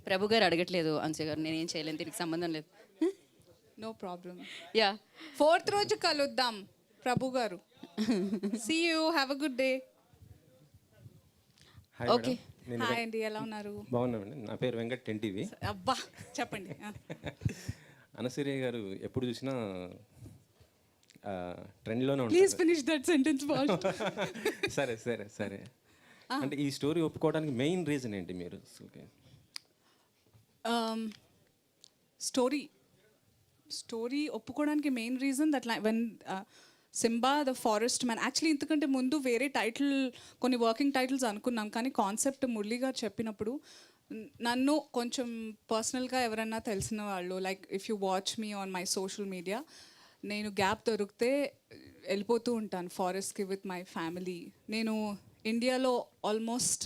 ప్రభు గారు అడగట్లేదు అన్సూయ గారు, నేనేం చేయలేను, దీనికి సంబంధం లేదు. No problem. యా, 4th రోజు కలుద్దాం ప్రభు గారు. See you, have a good day. Hi okay. Madam, నేను హాయ్ అండి, ఎలా ఉన్నారు? బాగున్నామండి. నా పేరు వెంకట్ టెన్టీవీ. అబ్బా చెప్పండి. అనసూయ గారు ఎప్పుడు చూసినా ట్రెండ్లోనే ప్లీజ్ ఉంటారు. Finish that sentence fast. సరే సరే సరే. అంటే ఈ స్టోరీ ఒప్పుకోవడానికి మెయిన్ రీజన్ ఏంటి మీరు అసలుకి? స్టోరీ ఒప్పుకోవడానికి main reason that when Simba the forest man, actually ఇంతకంటే ముందు వేరే టైటిల్, కొన్ని వర్కింగ్ టైటిల్స్ అనుకున్నాం, కానీ కాన్సెప్ట్ మురళి గారు చెప్పినప్పుడు నన్ను కొంచెం పర్సనల్గా ఎవరన్నా తెలిసిన వాళ్ళు, like if you watch me on my social media, నేను గ్యాప్ దొరికితే వెళ్ళిపోతూ ఉంటాను ఫారెస్ట్కి విత్ మై ఫ్యామిలీ. నేను ఇండియాలో ఆల్మోస్ట్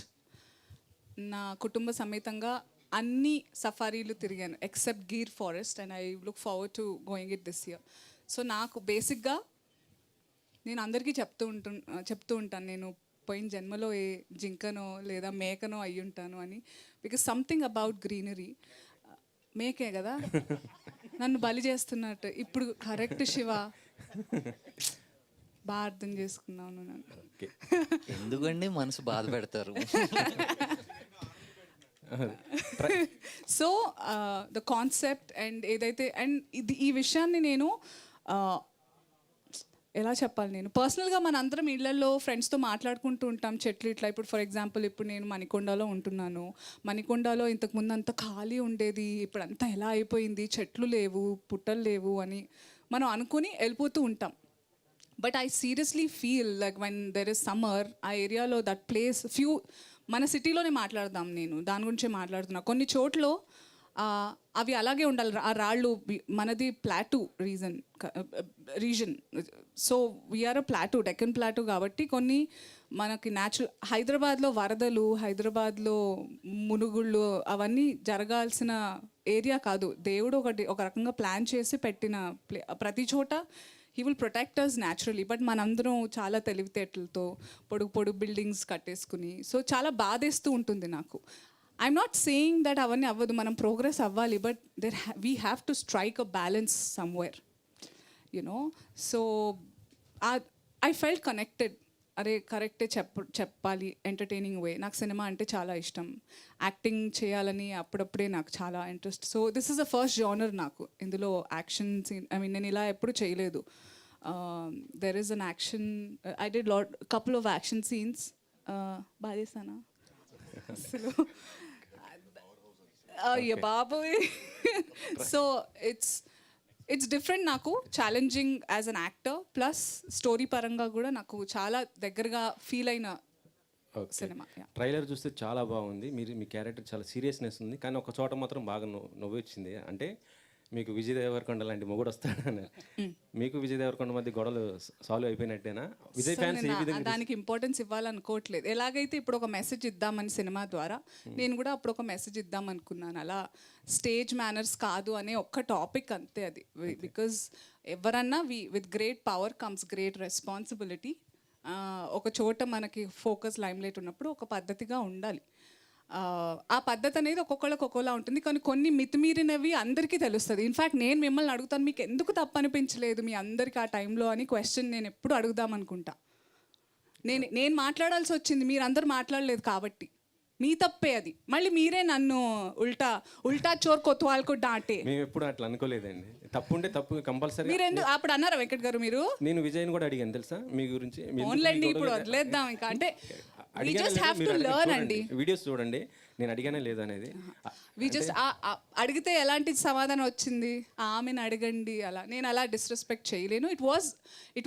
నా కుటుంబ సమేతంగా అన్ని సఫారీలు తిరిగాను except Gir forest, and I look forward to going it this year. So నాకు బేసిక్గా నేను అందరికీ చెప్తూ ఉంటాను నేను పోయిన జన్మలో ఏ జింకనో లేదా మేకనో అయి ఉంటాను అని. Because something about greenery. మేకే కదా నన్ను బలి చేస్తున్నట్టు ఇప్పుడు. కరెక్ట్ శివ, బాగా అర్థం చేసుకున్నాను నన్ను. ఎందుకండి మనసు బాధ పెడతారు? సో ద కాన్సెప్ట్ అండ్ ఏదైతే, అండ్ ఈ విషయాన్ని నేను ఎలా చెప్పాలి, నేను పర్సనల్గా మన అందరం ఇళ్లలో ఫ్రెండ్స్తో మాట్లాడుకుంటూ ఉంటాం చెట్లు ఇట్లా. ఇప్పుడు ఫర్ ఎగ్జాంపుల్ ఇప్పుడు నేను మణికొండలో ఉంటున్నాను. మణికొండలో ఇంతకుముందు అంత ఖాళీ ఉండేది, ఇప్పుడు అంతా ఎలా అయిపోయింది, చెట్లు లేవు, పుట్టలు లేవు అని మనం అనుకుని వెళ్ళిపోతూ ఉంటాం. But I seriously feel like when there is summer, ఆ ఏరియాలో దట్ ప్లేస్ మన సిటీలోనే మాట్లాడదాం, నేను దాని గురించే మాట్లాడుతున్నా. కొన్ని చోట్ల అవి అలాగే ఉండాలి, ఆ రాళ్ళు. మనది ప్లాటూ రీజన్, సో వీఆర్ అ ప్లాటూ, డెక్కన్ ప్లాటూ. కాబట్టి కొన్ని మనకి న్యాచురల్, హైదరాబాద్లో వరదలు, హైదరాబాద్లో మునుగుళ్ళు అవన్నీ జరగాల్సిన ఏరియా కాదు. దేవుడు ఒక రకంగా ప్లాన్ చేసి పెట్టిన ప్రతి చోట he will protect us naturally. But మనందరం చాలా తెలివితేటలతో పొడుగు బిల్డింగ్స్ కట్టేసుకుని, సో చాలా బాధేస్తూ ఉంటుంది నాకు. ఐఎమ్ నాట్ సేయింగ్ దట్ అవన్నీ అవ్వదు, మనం ప్రోగ్రెస్ అవ్వాలి, but we have to strike a balance somewhere, you know. So I felt connected. అరే కరెక్టే చెప్పాలి, ఎంటర్టైనింగ్ వే. నాకు సినిమా అంటే చాలా ఇష్టం, యాక్టింగ్ చేయాలని అప్పుడప్పుడే నాకు చాలా interest. So this is the first genre నాకు. ఇందులో యాక్షన్ సీన్, ఐ మీన్ నేను ఇలా ఎప్పుడు చేయలేదు. There is an action, I did couple of action scenes. బాగా చేస్తానా అసలు? అయ్య బాబోయ్. సో ఇట్స్ డిఫరెంట్, నాకు challenging as an actor, plus story పరంగా కూడా నాకు చాలా దగ్గరగా ఫీల్ అయిన సినిమా. ట్రైలర్ చూస్తే చాలా బాగుంది. మీ క్యారెక్టర్ చాలా సీరియస్నెస్ ఉంది, కానీ ఒక చోట మాత్రం బాగా నవ్వు వచ్చింది. అంటే మీకు విజయ్ దేవరకొండ లాంటి మొగుడు వస్తాడని. మీకు విజయ్ దేవరకొండ మధ్య గొడవలు సాల్వ్ అయిపోయినట్టేనా? విజయ్ ఫ్యాన్స్ ఏ విధంగా దానికి ఇంపార్టెన్స్ ఇవ్వాలనుకోవట్లేదు. ఎలాగైతే ఇప్పుడు ఒక మెసేజ్ ఇద్దామని సినిమా ద్వారా, నేను కూడా అప్పుడు ఒక మెసేజ్ ఇద్దాం అనుకున్నాను. అలా స్టేజ్ మేనర్స్ కాదు అనే ఒక్క టాపిక్ అంతే అది. బికాజ్ ఎవరన్నా with great power comes great responsibility. ఒక చోట మనకి ఫోకస్ లైమ్లైట్ ఉన్నప్పుడు ఒక పద్ధతిగా ఉండాలి. ఆ పద్ధతి అనేది ఒక్కొక్కళ్ళకి ఒక్కోలా ఉంటుంది, కానీ కొన్ని మితిమీరినవి అందరికీ తెలుస్తుంది. ఇన్ఫ్యాక్ట్ నేను మిమ్మల్ని అడుగుతాను, మీకు ఎందుకు తప్పు అనిపించలేదు మీ అందరికీ ఆ టైంలో అని క్వశ్చన్ నేను ఎప్పుడు అడుగుదాం అనుకుంటా. నేను మాట్లాడాల్సి వచ్చింది, మీరు అందరు మాట్లాడలేదు కాబట్టి మీ తప్పే అది. మళ్ళీ మీరే నన్ను ఉల్టా చోర్ కొత్వాల్కు డాంటే. మేము ఎప్పుడు అట్లా అనుకోలేదండి. తప్పు ఉంటే తప్పు కంపల్సరీ. మీరు ఎందుకు అప్పుడు అన్నారా వెంకట్ గారు? మీరు, నేను విజయ్ని కూడా అడిగాను తెలుసా మీ గురించి. ఓన్లండి ఇప్పుడు వదిలేద్దాం ఇంకా. అంటే we just have to learn అండి. వీడియోస్ చూడండి, నేను అడిగానే లేదు అనేది. అడిగితే ఎలాంటి సమాధానం వచ్చింది, ఆమెను అడగండి అలా. నేను అలా డిస్రెస్పెక్ట్ చేయలేను. It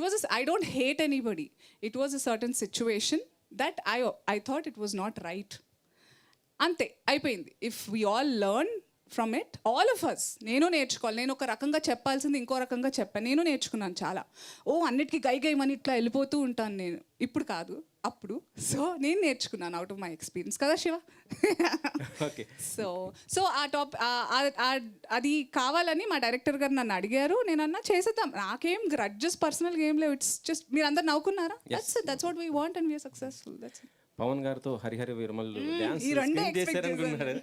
was I don't hate anybody. It was a certain situation that I thought it was not right. అంతే, అయిపోయింది. If we all learn from it, all of us. నేను నేర్చుకోవాలి. నేను ఒక రకంగా చెప్పాల్సింది ఇంకో రకంగా చెప్పాను. నేను నేర్చుకున్నాను చాలా. అన్నిటికీ గైమని ఇట్లా వెళ్ళిపోతూ ఉంటాను నేను. ఇప్పుడు కాదు, అప్పుడు. సో నేను నేర్చుకున్నాను అవుట్ ఆఫ్ మై ఎక్స్పీరియన్స్ కదా శివ. సో అది కావాలని మా డైరెక్టర్ గారు నన్ను అడిగారు. నేను అన్నా చేసేద్దాం, నాకేం గ్రడ్జెస్ పర్సనల్గా ఏం లేవు. ఇట్స్ జస్ట్ మీరు అందరు నవ్వుకున్నారా, that's what we want and we're successful. That's Pawan గారితో హరిహర వీరమల్లు డాన్స్ ఈ రెండే చేశారనుకున్నారు.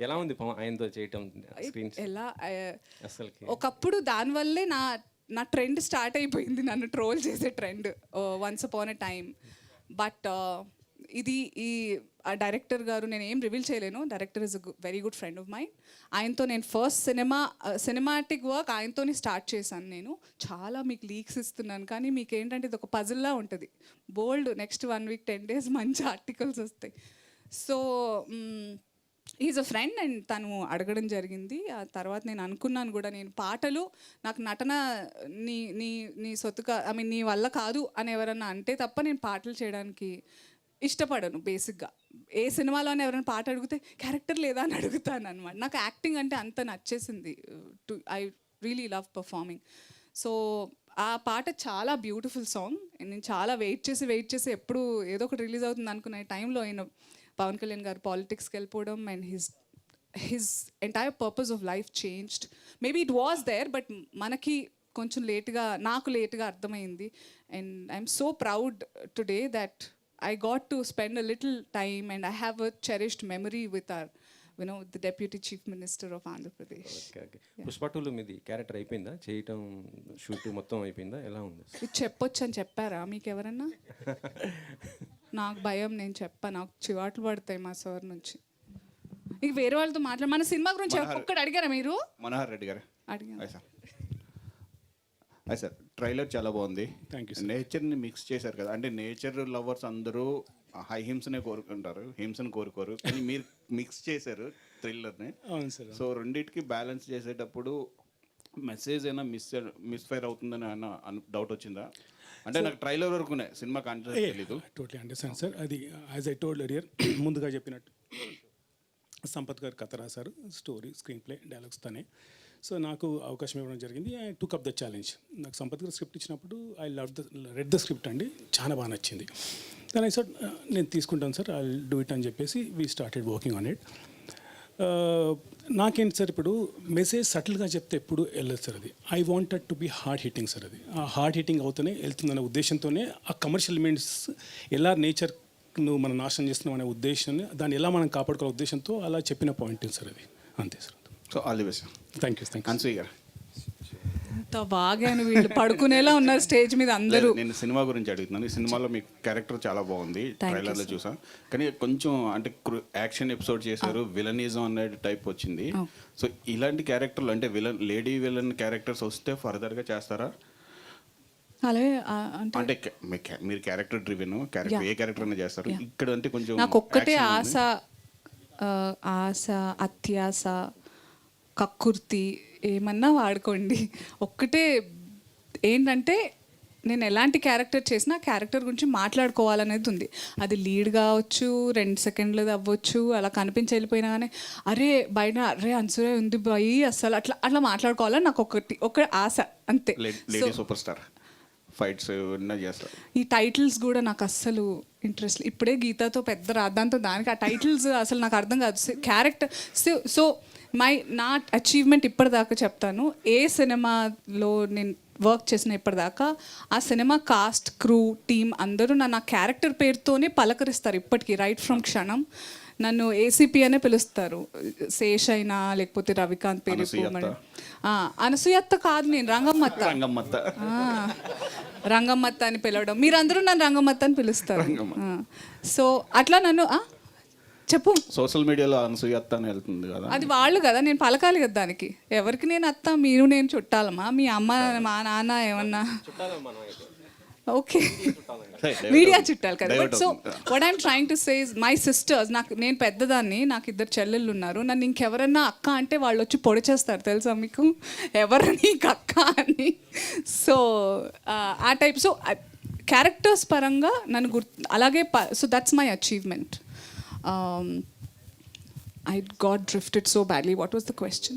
ఎలా ఉంది ఆయనతో చేయటం స్క్రీన్స్ ఎలా అసలుకి? ఒకప్పుడు దానివల్లే నా ట్రెండ్ స్టార్ట్ అయిపోయింది, నన్ను ట్రోల్ చేసే trend once upon a time. But ఈ ఆ డైరెక్టర్ గారు, నేను ఏం రివీల్ చేయలేను, director is a very good friend of mind. ఆయనతో నేను ఫస్ట్ సినిమాటిక్ వర్క్ ఆయనతోనే స్టార్ట్ చేశాను. నేను చాలా మీకు లీక్స్ ఇస్తున్నాను, కానీ మీకు ఏంటంటే ఇది ఒక పజిల్లా ఉంటుంది. బోల్డ్ నెక్స్ట్ 1 week 10 days మంచి ఆర్టికల్స్ వస్తాయి. So is a friend and తను అడగడం జరిగింది. ఆ తర్వాత నేను అనుకున్నాను కూడా, నేను పాటలు నాకు నటన నీ సొత్తుగా నీ వల్ల కాదు అని ఎవరన్నా అంటే తప్ప నేను పాటలు చేయడానికి ఇష్టపడను బేసిక్గా. ఏ సినిమాలోనే ఎవరైనా పాట అడిగితే క్యారెక్టర్ లేదా అని అడుగుతాను అనమాట. నాకు యాక్టింగ్ అంటే అంత నచ్చేసింది. I really love performing. So ఆ పాట చాలా బ్యూటిఫుల్ సాంగ్. నేను చాలా వెయిట్ చేసి ఎప్పుడు ఏదో ఒకటి రిలీజ్ అవుతుంది అనుకునే టైంలో ఆయన పవన్ కళ్యాణ్ గారు పాలిటిక్స్కి వెళ్ళిపోవడం and his entire purpose of life changed. Maybe it was there, but మనకి కొంచెం నాకు లేట్గా అర్థమైంది. And I'm so proud today that I got to spend a little time and I have a cherished memory with our, the Deputy Chief Minister of Andhra Pradesh. Okay. Pushpa 2లో మీది character అయిపోయిందా? చేయటం shoot మొత్తం అయిపోయిందా? ఎలా ఉంది? ఇది చెప్పొచ్చు అని చెప్పారా మీకు ఎవరన్నా? నాకు భయం, నేను నాకు చివాట్లు పడతాయి మా సార్ నుంచి. ఇక వేరే వాళ్ళతో మన సినిమా గురించి ఒక్కటి అడిగారా మీరు? మనోహర్ రెడ్డి గారు అడిగాను. సార్ ట్రైలర్ చాలా బాగుంది. Thank you. నేచర్ని మిక్స్ చేశారు కదా, అంటే నేచర్ లవర్స్ అందరూ హింసనే కోరుకుంటారు, హింసను కోరుకోరు, కానీ మీరు మిక్స్ చేశారు థ్రిల్లర్ని. అవును సార్. సో రెండింటికి బ్యాలెన్స్ చేసేటప్పుడు మెసేజ్ అయినా మిస్ఫైర్ అవుతుందని డౌట్ వచ్చిందా? అంటే నాకు ట్రైలర్ వరకునే సినిమా కాన్సెప్ట్ తెలీదు. Totally understand sir. అది యాజ్ ఐ టోల్డ్ ఎర్లియర్, ముందుగా చెప్పినట్టు సంపత్ గారు కథ రాశారు, స్టోరీ, స్క్రీన్ ప్లే, డైలాగ్స్ తనే. సో నాకు అవకాశం ఇవ్వడం జరిగింది. I took up the challenge. నాకు సంపత్ గారు స్క్రిప్ట్ ఇచ్చినప్పుడు ఐ రెడ్ ద స్క్రిప్ట్ అండి, చాలా బాగా నచ్చింది. కానీ సార్ నేను తీసుకుంటాను సార్, ఐ డూ ఇట్ అని చెప్పేసి we started working on it. నాకేంటి సార్, ఇప్పుడు మెసేజ్ సటిల్గా చెప్తే ఎప్పుడు వెళ్ళదు సార్. అది I wanted to be hard hitting sir. అది ఆ హార్డ్ హిట్టింగ్ అవుతూనే వెళ్తుందనే ఉద్దేశంతోనే ఆ కమర్షియల్ ఎలిమెంట్స్ ఎలా నేచర్ను మనం నాశనం చేస్తున్నాం అనే ఉద్దేశాన్ని, దాన్ని ఎలా మనం కాపాడుకోవాలనే ఉద్దేశంతో అలా చెప్పిన పాయింట్ సార్ అది. అంతే sir. So all the best. Thank you. Anasuya గారు ఎంత బాగా వీళ్ళు పడుకునేలా ఉన్నారు స్టేజ్ మీద అందరూ. నేను సినిమా గురించి అడుగుతున్నాను. ఈ సినిమాలో మీ క్యారెక్టర్ చాలా బాగుంది, ట్రైలర్లో చూసా. కానీ కొంచెం అంటే యాక్షన్ ఎపిసోడ్ చేశారు, విలనిజం అనే టైప్ వచ్చింది. సో ఇలాంటి క్యారెక్టర్లు అంటే లేడీ విలన్ క్యారెక్టర్స్ వస్తే ఫర్దర్గా చేస్తారా? అలాగే అంటే మీరు క్యారెక్టర్ డ్రివెన్ క్యారెక్టర్, ఏ క్యారెక్టర్ అయినా చేస్తారు. ఇక్కడ అంటే కొంచెం నాకు ఒక్కటే ఆశ, అత్యాశ, కక్కుర్తి ఏమన్నా వాడుకోండి. ఒక్కటే ఏంటంటే నేను ఎలాంటి క్యారెక్టర్ చేసినా క్యారెక్టర్ గురించి మాట్లాడుకోవాలనేది ఉంది. అది లీడ్ కావచ్చు, 2 seconds అవ్వచ్చు, అలా కనిపించి వెళ్ళిపోయినా కానీ బయట అన్సూయ ఉంది బాయి అసలు అట్లా మాట్లాడుకోవాలని నాకు ఒక ఆశ, అంతే. లేడీ సూపర్ స్టార్ ఫైట్స్ చేస్తారు. ఈ టైటిల్స్ కూడా నాకు అస్సలు ఇంట్రెస్ట్. ఇప్పుడే గీతాతో పెద్ద రాద్దాంతో దానికి ఆ టైటిల్స్ అసలు నాకు అర్థం కాదు. క్యారెక్టర్ సో నా అచీవ్మెంట్ ఇప్పటిదాకా చెప్తాను, ఏ సినిమాలో నేను వర్క్ చేసిన ఇప్పటిదాకా ఆ సినిమా కాస్ట్, క్రూ, టీమ్ అందరూ నా క్యారెక్టర్ పేరుతోనే పలకరిస్తారు ఇప్పటికీ. రైట్ ఫ్రమ్ క్షణం నన్ను ఏసీపీ అనే పిలుస్తారు. శేష్ అయినా లేకపోతే రవికాంత్ పేరు, అనసూయత్త కాదు, నేను రంగమ్మత్త అని పిలవడం. మీరందరూ నన్ను రంగమ్మత్త అని పిలుస్తారు. సో అట్లా నన్ను చెప్పు. సోషల్ మీడియాలో అనసూయత్త అని వెళ్తుంది కదా, అది వాళ్ళు కదా, నేను పలకాలి కదా దానికి. ఎవరికి నేను అత్త, మీరు నేను చుట్టాలమ్మా? మీ అమ్మ మా నాన్న ఏమన్నా ఓకే మీడియా చుట్టాలి కదా. But so what I'm trying to say is my sisters, నేను పెద్దదాన్ని, నాకు 2 చెల్లెళ్ళు ఉన్నారు. నన్ను ఇంకెవరన్నా అక్క అంటే వాళ్ళు వచ్చి పొడి చేస్తారు తెలుసా మీకు, ఎవరు నీకు అక్క అని. సో ఆ టైప్. సో క్యారెక్టర్స్ పరంగా నన్ను అలాగే. So that's my achievement. I got drifted so badly. What was the question?